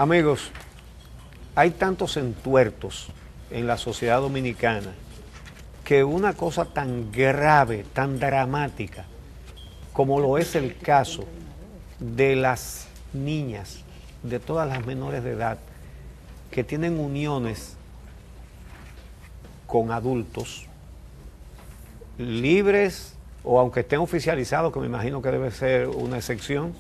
Amigos, hay tantos entuertos en la sociedad dominicana que una cosa tan grave, tan dramática, como lo es el caso de las niñas, de todas las menores de edad, que tienen uniones con adultos, libres o aunque estén oficializados, que me imagino que debe ser una excepción,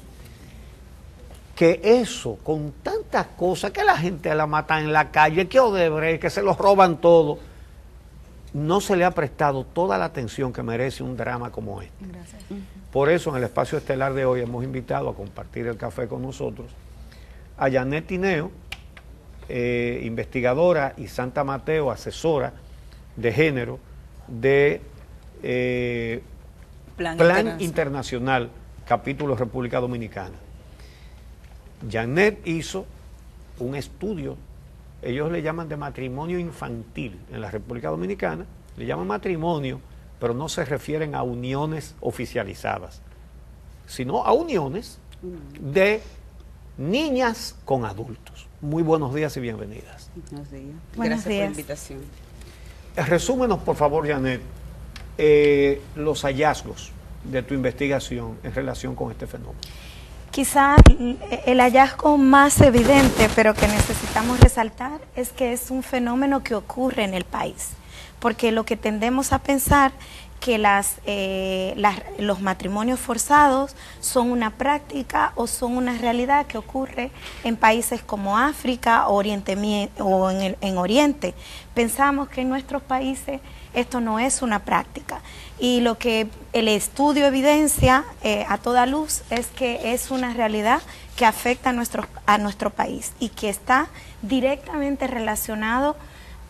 que eso, con tantas cosas, que la gente la mata en la calle, que Odebrecht, que se los roban todo, no se le ha prestado toda la atención que merece un drama como este. Gracias. Por eso en el espacio estelar de hoy hemos invitado a compartir el café con nosotros a Yanet Tineo, investigadora, y Santa Mateo, asesora de género de Plan Internacional, capítulo República Dominicana. Yanet hizo un estudio, ellos le llaman de matrimonio infantil en la República Dominicana, le llaman matrimonio, pero no se refieren a uniones oficializadas, sino a uniones de niñas con adultos. Muy buenos días y bienvenidas. Buenos días. Buenos Gracias por días. la invitación. Resúmenos, por favor, Yanet, los hallazgos de tu investigación en relación con este fenómeno. Quizá el hallazgo más evidente, pero que necesitamos resaltar, es que es un fenómeno que ocurre en el país, porque lo que tendemos a pensar que los matrimonios forzados son una práctica o son una realidad que ocurre en países como África o en Oriente. Pensamos que en nuestros países esto no es una práctica, y lo que el estudio evidencia a toda luz es que es una realidad que afecta a nuestro país y que está directamente relacionado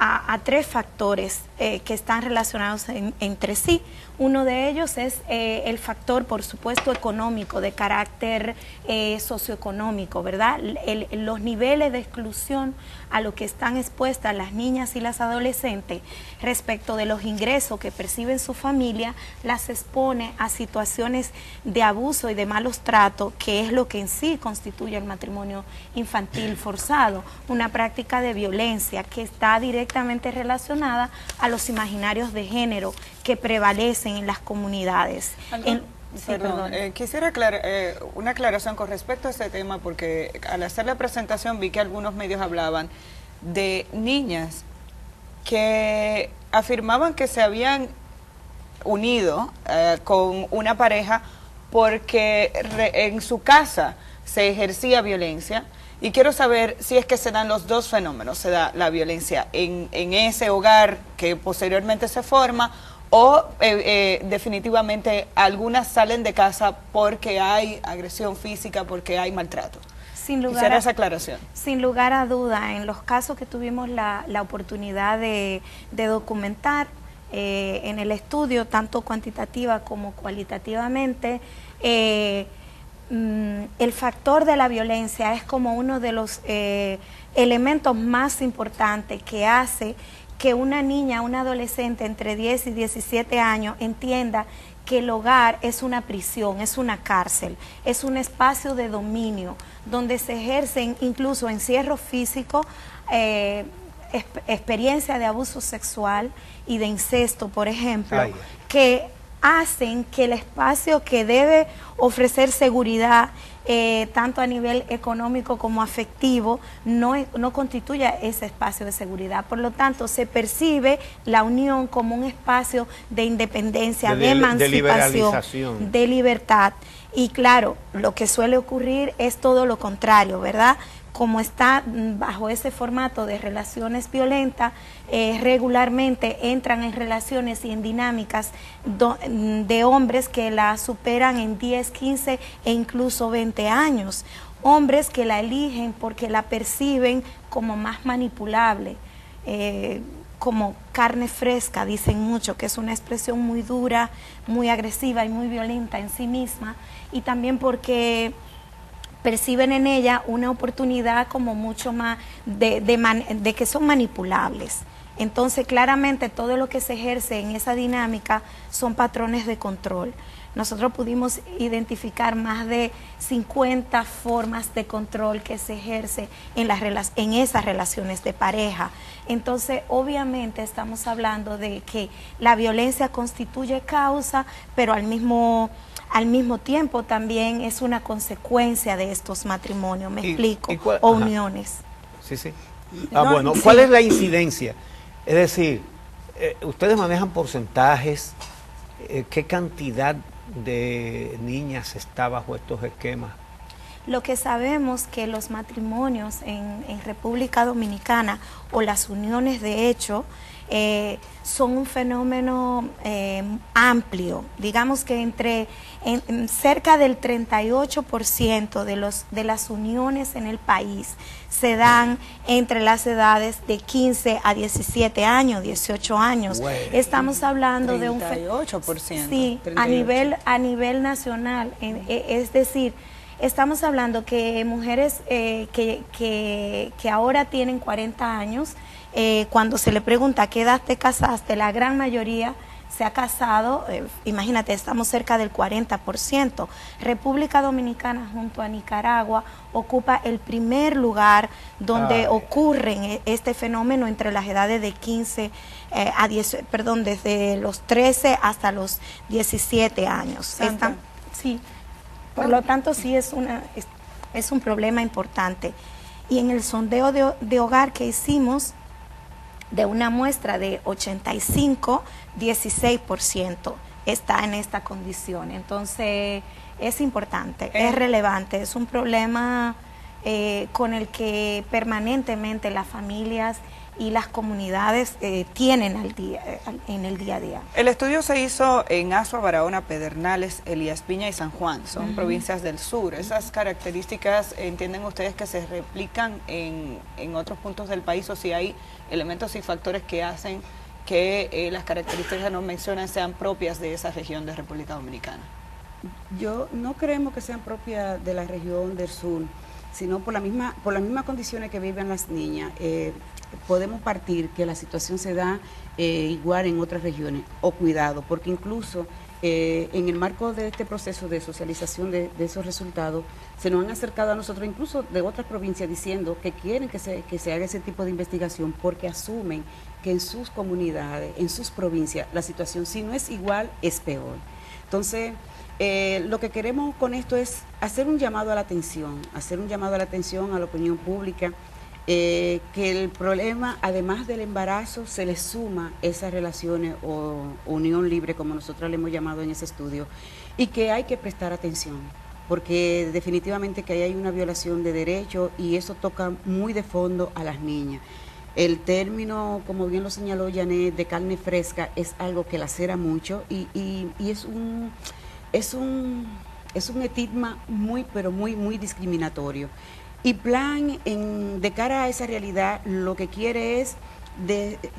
a tres factores que están relacionados entre sí. Uno de ellos es el factor, por supuesto, económico, de carácter socioeconómico, ¿verdad? Los niveles de exclusión a lo que están expuestas las niñas y las adolescentes respecto de los ingresos que perciben su familia, las expone a situaciones de abuso y de malos tratos, que es lo que en sí constituye el matrimonio infantil forzado, una práctica de violencia que está directamente relacionada a los imaginarios de género que prevalecen en las comunidades. Quisiera una aclaración con respecto a este tema, porque al hacer la presentación vi que algunos medios hablaban de niñas que afirmaban que se habían unido con una pareja porque en su casa se ejercía violencia. Y quiero saber si es que se dan los dos fenómenos, se da la violencia en ese hogar que posteriormente se forma, o definitivamente algunas salen de casa porque hay agresión física, porque hay maltrato. Quisiera esa aclaración. Sin lugar a duda, en los casos que tuvimos la oportunidad de documentar en el estudio, tanto cuantitativa como cualitativamente, el factor de la violencia es como uno de los elementos más importantes que hace que una niña, una adolescente entre 10 y 17 años entienda que el hogar es una prisión, es una cárcel, es un espacio de dominio donde se ejercen incluso encierro físico, experiencia de abuso sexual y de incesto, por ejemplo, que hacen que el espacio que debe ofrecer seguridad, tanto a nivel económico como afectivo, no constituya ese espacio de seguridad. Por lo tanto, se percibe la unión como un espacio de independencia, de emancipación, de libertad. Y claro, lo que suele ocurrir es todo lo contrario, ¿verdad? Como está bajo ese formato de relaciones violentas, regularmente entran en relaciones y en dinámicas de hombres que la superan en 10, 15 e incluso 20 años. Hombres que la eligen porque la perciben como más manipulable, como carne fresca, dicen mucho, que es una expresión muy dura, muy agresiva y muy violenta en sí misma, y también porque perciben en ella una oportunidad como mucho más de que son manipulables. Entonces, claramente, todo lo que se ejerce en esa dinámica son patrones de control. Nosotros pudimos identificar más de 50 formas de control que se ejerce en esas relaciones de pareja. Entonces, obviamente, estamos hablando de que la violencia constituye causa, pero al mismo tiempo también es una consecuencia de estos matrimonios, ¿me explico? O uniones. Sí, sí. Bueno, ¿cuál es la incidencia? Es decir, ustedes manejan porcentajes, ¿qué cantidad de niñas está bajo estos esquemas? Lo que sabemos que los matrimonios en República Dominicana o las uniones de hecho son un fenómeno amplio. Digamos que en cerca del 38% de las uniones en el país se dan entre las edades de 15 a 17 años, 18 años. Bueno, estamos hablando 38%, de un 38%. Sí, 38. a nivel nacional, es decir, estamos hablando que mujeres que ahora tienen 40 años, cuando se le pregunta a qué edad te casaste, la gran mayoría se ha casado, imagínate, estamos cerca del 40%. República Dominicana junto a Nicaragua ocupa el primer lugar donde ocurren este fenómeno entre las edades de 15 a 10, perdón, desde los 13 hasta los 17 años. Sí. Por lo tanto, sí es un problema importante. Y en el sondeo de hogar que hicimos, de una muestra de 85, 16% está en esta condición. Entonces, es importante, es relevante, es un problema con el que permanentemente las familias y las comunidades tienen en el día a día. El estudio se hizo en Azua, Barahona, Pedernales, Elías Piña y San Juan, son provincias del sur. ¿Esas características entienden ustedes que se replican en otros puntos del país, o si hay elementos y factores que hacen que las características que nos mencionan sean propias de esa región de República Dominicana? Yo no creemos que sean propias de la región del sur, sino por las mismas condiciones que viven las niñas. Podemos partir que la situación se da igual en otras regiones, o cuidado, porque incluso en el marco de este proceso de socialización de esos resultados, se nos han acercado a nosotros incluso de otras provincias diciendo que quieren que se haga ese tipo de investigación porque asumen que en sus comunidades, en sus provincias, la situación si no es igual, es peor. Entonces, lo que queremos con esto es hacer un llamado a la atención, a la opinión pública, que el problema, además del embarazo, se le suma esas relaciones o unión libre, como nosotros le hemos llamado en ese estudio, y que hay que prestar atención, porque definitivamente que ahí hay una violación de derechos y eso toca muy de fondo a las niñas. El término, como bien lo señaló Janet, de carne fresca es algo que lacera mucho y es un estigma muy, pero muy discriminatorio. Y Plan, de cara a esa realidad, lo que quiere es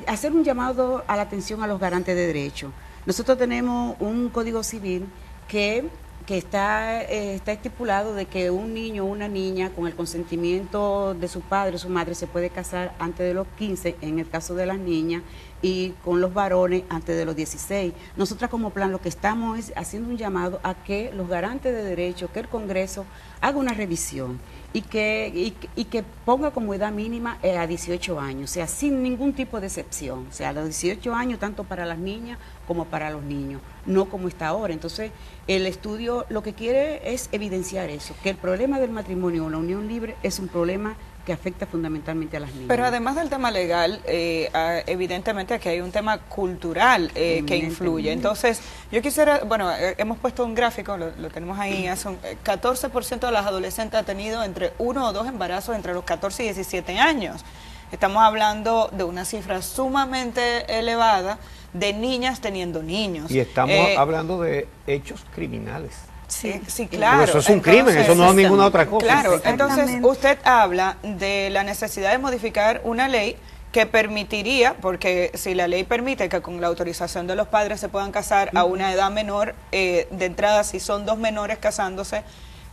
hacer un llamado a la atención a los garantes de derechos. Nosotros tenemos un código civil que está estipulado de que un niño o una niña con el consentimiento de su padre o su madre se puede casar antes de los 15, en el caso de las niñas, y con los varones antes de los 16. Nosotras como Plan lo que estamos es haciendo un llamado a que los garantes de derechos, que el Congreso haga una revisión y que ponga como edad mínima a 18 años, o sea, sin ningún tipo de excepción, o sea, a los 18 años tanto para las niñas como para los niños, no como está ahora. Entonces, el estudio lo que quiere es evidenciar eso, que el problema del matrimonio o la unión libre es un problema que afecta fundamentalmente a las niñas. Pero además del tema legal, evidentemente que hay un tema cultural que influye. Entonces, yo quisiera, bueno, hemos puesto un gráfico, lo tenemos ahí, hace 14% de las adolescentes ha tenido entre 1 o 2 embarazos entre los 14 y 17 años. Estamos hablando de una cifra sumamente elevada de niñas teniendo niños. Y estamos hablando de hechos criminales. Sí, claro. Pero eso es un crimen, eso no es ninguna otra cosa. Claro, entonces usted habla de la necesidad de modificar una ley que permitiría, porque si la ley permite que con la autorización de los padres se puedan casar a una edad menor, de entrada si son 2 menores casándose,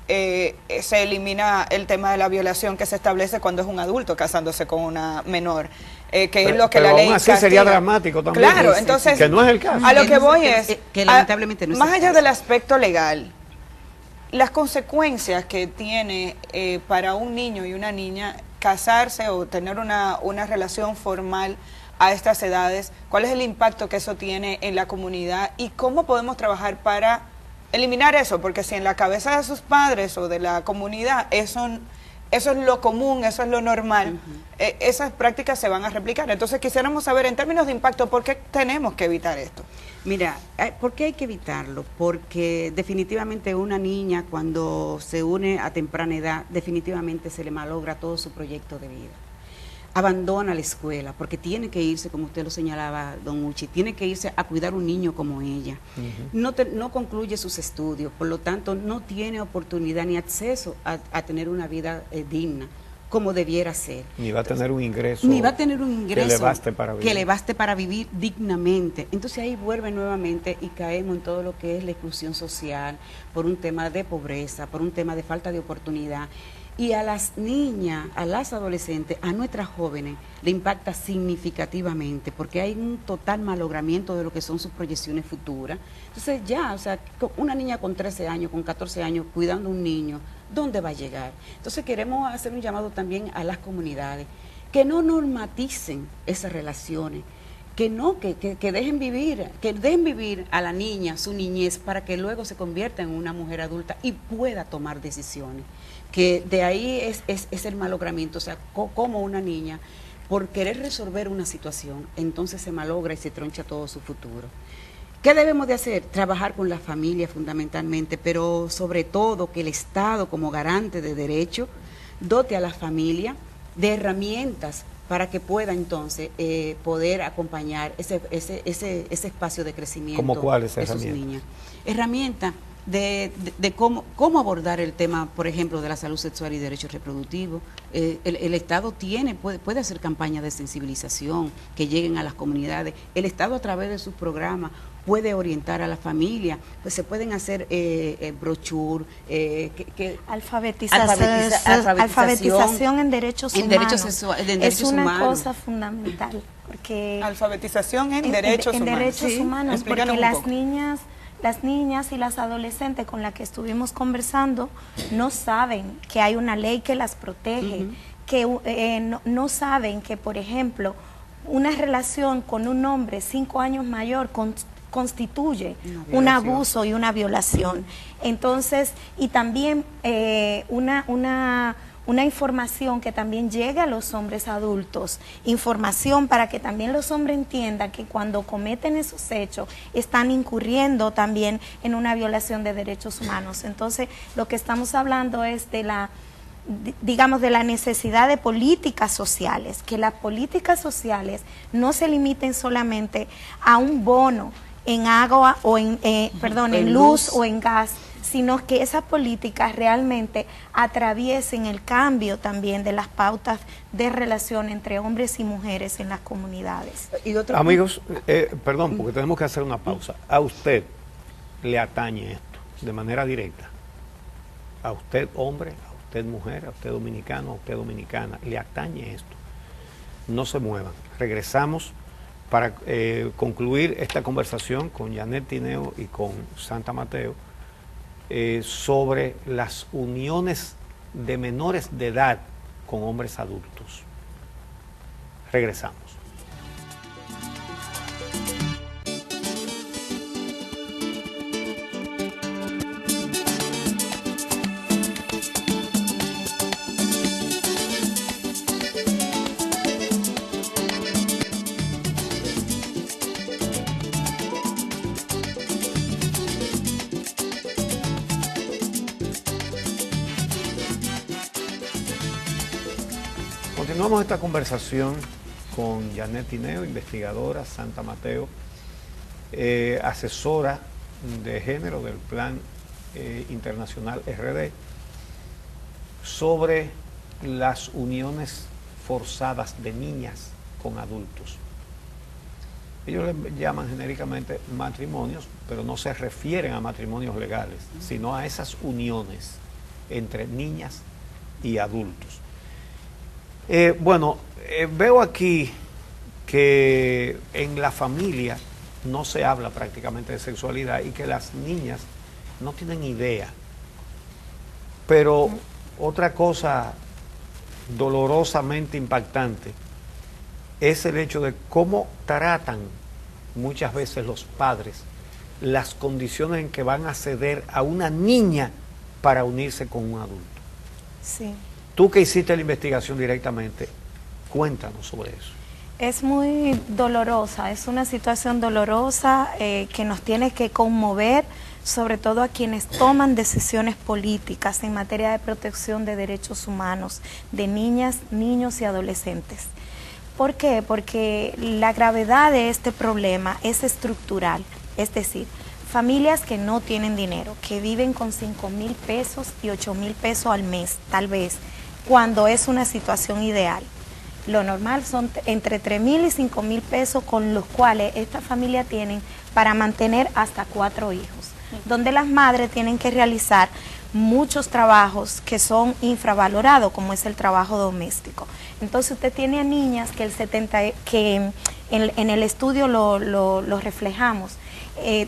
se elimina el tema de la violación que se establece cuando es un adulto casándose con una menor, que es lo que la ley aún así sería dramático también. Claro, entonces, que no es el caso. A lo que voy es, que lamentablemente no es más el allá caso. del aspecto legal, las consecuencias que tiene para un niño y una niña casarse o tener una relación formal a estas edades, ¿cuál es el impacto que eso tiene en la comunidad y cómo podemos trabajar para eliminar eso? Porque si en la cabeza de sus padres o de la comunidad eso es lo común, eso es lo normal, esas prácticas se van a replicar. Entonces quisiéramos saber en términos de impacto, ¿por qué tenemos que evitar esto? Mira, ¿por qué hay que evitarlo? Porque definitivamente una niña cuando se une a temprana edad, definitivamente se le malogra todo su proyecto de vida. Abandona la escuela porque tiene que irse, como usted lo señalaba, don Uchi, tiene que irse a cuidar un niño como ella. No concluye sus estudios, por lo tanto no tiene oportunidad ni acceso a tener una vida digna, como debiera ser. Ni va a tener un ingreso. Ni va a tener un ingreso que le baste para vivir. Que le baste para vivir dignamente. Entonces ahí vuelve nuevamente y caemos en todo lo que es la exclusión social, por un tema de pobreza, por un tema de falta de oportunidad. Y a las niñas, a las adolescentes, a nuestras jóvenes, le impacta significativamente, porque hay un total malogramiento de lo que son sus proyecciones futuras. Entonces ya, o sea, una niña con 13 años, con 14 años, cuidando a un niño, ¿dónde va a llegar? Entonces queremos hacer un llamado también a las comunidades, que no normaticen esas relaciones, que dejen vivir a la niña su niñez para que luego se convierta en una mujer adulta y pueda tomar decisiones. Que de ahí es el malogramiento, o sea, como una niña, por querer resolver una situación, entonces se malogra y se troncha todo su futuro. ¿Qué debemos de hacer? Trabajar con la familia fundamentalmente, pero sobre todo que el Estado, como garante de derechos, dote a la familia de herramientas para que pueda entonces poder acompañar ese espacio de crecimiento. ¿Cómo cuál es esa de sus herramienta? niñas. Herramienta de cómo abordar el tema, por ejemplo, de la salud sexual y derechos reproductivos. El Estado puede hacer campañas de sensibilización que lleguen a las comunidades. El Estado, a través de sus programas, puede orientar a la familia. Pues se pueden hacer brochures, alfabetización en derechos humanos. Es una humanos. cosa fundamental. Porque alfabetización en derechos humanos. Derechos humanos, porque Explícanos las niñas y las adolescentes con las que estuvimos conversando no saben que hay una ley que las protege, que no saben que, por ejemplo, una relación con un hombre 5 años mayor constituye un abuso y una violación. Entonces, y también una información que también llegue a los hombres adultos, información para que también los hombres entiendan que cuando cometen esos hechos están incurriendo también en una violación de derechos humanos. Entonces, lo que estamos hablando es de la necesidad de políticas sociales, que las políticas sociales no se limiten solamente a un bono en agua o en luz o en gas, sino que esas políticas realmente atraviesen el cambio también de las pautas de relación entre hombres y mujeres en las comunidades. Amigos, perdón, porque tenemos que hacer una pausa. A usted le atañe esto de manera directa. A usted hombre, a usted mujer, a usted dominicano, a usted dominicana, le atañe esto. No se muevan. Regresamos para concluir esta conversación con Janet Tineo y con Santa Mateo sobre las uniones de menores de edad con hombres adultos. Regresamos. Continuamos esta conversación con Janet Tineo, investigadora, Santa Mateo, asesora de género del Plan Internacional RD, sobre las uniones forzadas de niñas con adultos. Ellos le llaman genéricamente matrimonios, pero no se refieren a matrimonios legales, sino a esas uniones entre niñas y adultos. Veo aquí que en la familia no se habla prácticamente de sexualidad y que las niñas no tienen idea. Pero otra cosa dolorosamente impactante es el hecho de cómo tratan muchas veces los padres las condiciones en que van a ceder a una niña para unirse con un adulto. Sí. Tú que hiciste la investigación directamente, cuéntanos sobre eso. Es muy dolorosa, es una situación dolorosa que nos tiene que conmover, sobre todo a quienes toman decisiones políticas en materia de protección de derechos humanos de niñas, niños y adolescentes. ¿Por qué? Porque la gravedad de este problema es estructural, es decir, familias que no tienen dinero, que viven con 5,000 pesos y 8,000 pesos al mes, tal vez, cuando es una situación ideal. Lo normal son entre 3,000 y 5,000 pesos con los cuales esta familia tienen para mantener hasta 4 hijos, donde las madres tienen que realizar muchos trabajos que son infravalorados, como es el trabajo doméstico. Entonces usted tiene a niñas que en el estudio lo reflejamos,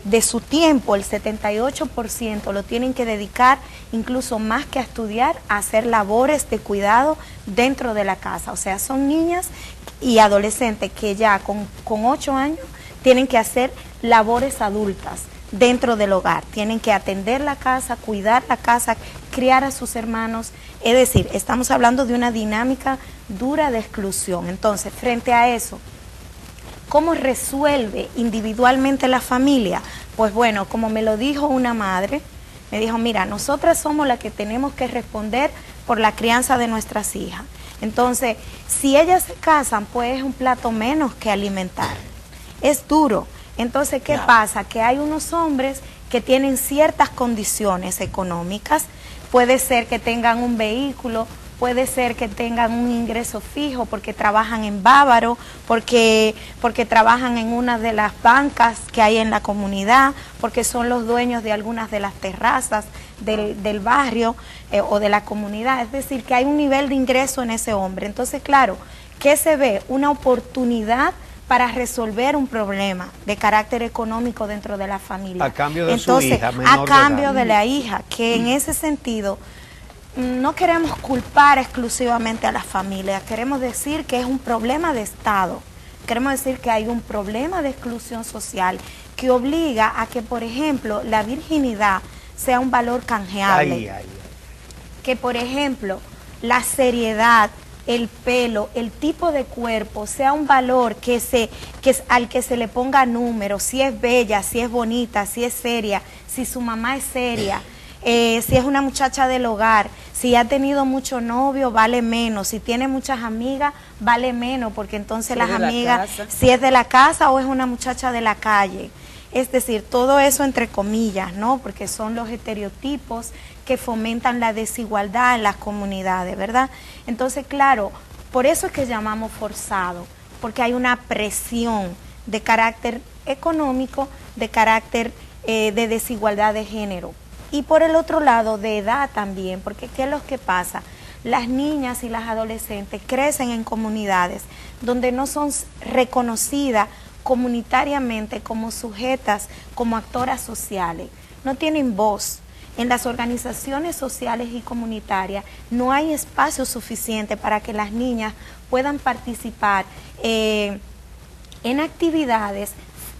de su tiempo el 78% lo tienen que dedicar, incluso más que a estudiar, a hacer labores de cuidado dentro de la casa. O sea, son niñas y adolescentes que ya con 8 años tienen que hacer labores adultas dentro del hogar, tienen que atender la casa, cuidar la casa, criar a sus hermanos, es decir, estamos hablando de una dinámica dura de exclusión. Entonces, frente a eso, ¿cómo resuelve individualmente la familia? Pues bueno, como me lo dijo una madre, me dijo, mira, nosotras somos las que tenemos que responder por la crianza de nuestras hijas. Entonces, si ellas se casan, pues es un plato menos que alimentar. Es duro. Entonces, ¿qué pasa? Que hay unos hombres que tienen ciertas condiciones económicas, puede ser que tengan un vehículo, puede ser que tengan un ingreso fijo porque trabajan en Bávaro, porque trabajan en una de las bancas que hay en la comunidad, porque son los dueños de algunas de las terrazas del barrio o de la comunidad. Es decir, que hay un nivel de ingreso en ese hombre. Entonces, claro, ¿qué se ve? Una oportunidad para resolver un problema de carácter económico dentro de la familia. A cambio de Entonces, su hija menor a cambio de edad. de la hija, que en ese sentido no queremos culpar exclusivamente a las familias, queremos decir que es un problema de Estado, queremos decir que hay un problema de exclusión social que obliga a que, por ejemplo, la virginidad sea un valor canjeable, que, por ejemplo, la seriedad, el pelo, el tipo de cuerpo sea un valor al que se le ponga número, si es bella, si es bonita, si es seria, si su mamá es seria, si es una muchacha del hogar, si ha tenido mucho novio, vale menos, si tiene muchas amigas, vale menos, porque entonces las amigas, si es de la casa o es una muchacha de la calle. Es decir, todo eso entre comillas, ¿no? Porque son los estereotipos que fomentan la desigualdad en las comunidades, ¿verdad? Entonces, claro, por eso es que llamamos forzado, porque hay una presión de carácter económico, de carácter de desigualdad de género. Y por el otro lado, de edad también, porque ¿qué es lo que pasa? Las niñas y las adolescentes crecen en comunidades donde no son reconocidas comunitariamente como sujetas, como actoras sociales, no tienen voz. En las organizaciones sociales y comunitarias no hay espacio suficiente para que las niñas puedan participar en actividades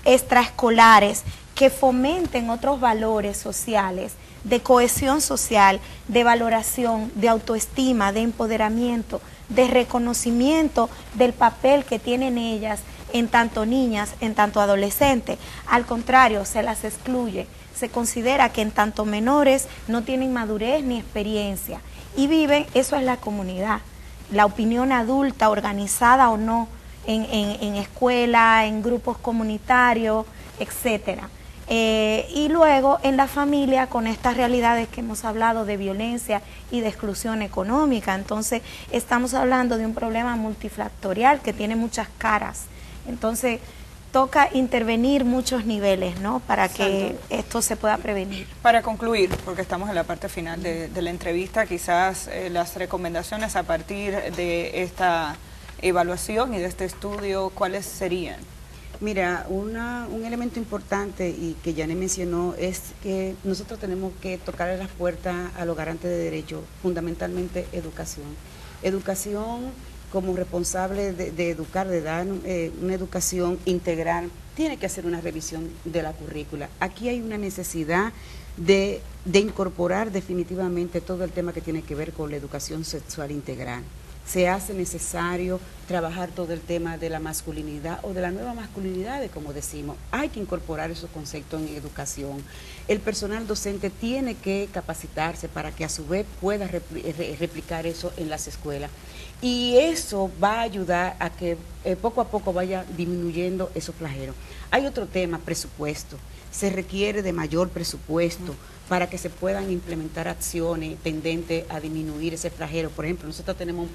extraescolares que fomenten otros valores sociales, de cohesión social, de valoración, de autoestima, de empoderamiento, de reconocimiento del papel que tienen ellas en tanto niñas, en tanto adolescentes. Al contrario, se las excluye. Se considera que en tanto menores no tienen madurez ni experiencia y viven, eso es la comunidad, la opinión adulta, organizada o no, en escuela, en grupos comunitarios, etcétera. Y luego en la familia con estas realidades que hemos hablado de violencia y de exclusión económica. Entonces estamos hablando de un problema multifactorial que tiene muchas caras. Entonces toca intervenir muchos niveles, ¿no? Para que esto se pueda prevenir. Para concluir, porque estamos en la parte final de la entrevista, quizás las recomendaciones a partir de esta evaluación y de este estudio, ¿cuáles serían? Mira, un elemento importante y que Janet mencionó es que nosotros tenemos que tocarle las puertas a los garantes de derechos, fundamentalmente educación. Educación como responsable de educar, de dar una educación integral, tiene que hacer una revisión de la currícula. Aquí hay una necesidad de incorporar definitivamente todo el tema que tiene que ver con la educación sexual integral. Se hace necesario trabajar todo el tema de la masculinidad o de la nueva masculinidad, como decimos. Hay que incorporar esos conceptos en educación. El personal docente tiene que capacitarse para que a su vez pueda replicar eso en las escuelas. Y eso va a ayudar a que poco a poco vaya disminuyendo esos flagelos. Hay otro tema, presupuesto. Se requiere de mayor presupuesto para que se puedan implementar acciones tendentes a disminuir ese flagelo. Por ejemplo, nosotros tenemos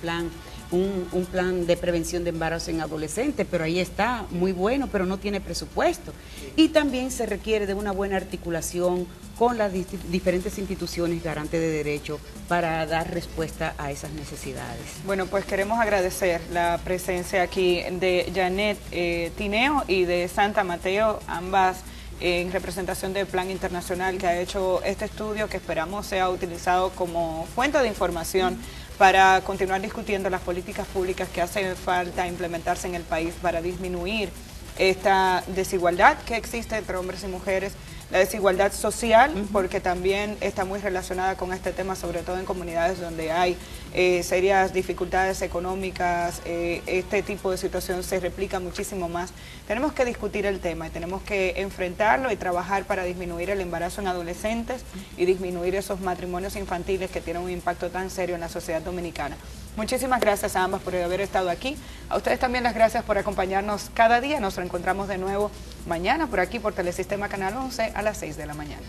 un plan de prevención de embarazo en adolescentes, pero ahí está, muy bueno, pero no tiene presupuesto. Y también se requiere de una buena articulación con las diferentes instituciones garantes de derechos para dar respuesta a esas necesidades. Bueno, pues queremos agradecer la presencia aquí de Janet Tineo y de Santa Mateo, ambas en representación del Plan Internacional que ha hecho este estudio, que esperamos sea utilizado como fuente de información para continuar discutiendo las políticas públicas que hace falta implementarse en el país para disminuir esta desigualdad que existe entre hombres y mujeres, la desigualdad social, porque también está muy relacionada con este tema, sobre todo en comunidades donde hay serias dificultades económicas, este tipo de situación se replica muchísimo más. Tenemos que discutir el tema y tenemos que enfrentarlo y trabajar para disminuir el embarazo en adolescentes y disminuir esos matrimonios infantiles que tienen un impacto tan serio en la sociedad dominicana. Muchísimas gracias a ambas por haber estado aquí. A ustedes también las gracias por acompañarnos cada día. Nos reencontramos de nuevo mañana por aquí por Telesistema Canal 11 a las 6 de la mañana.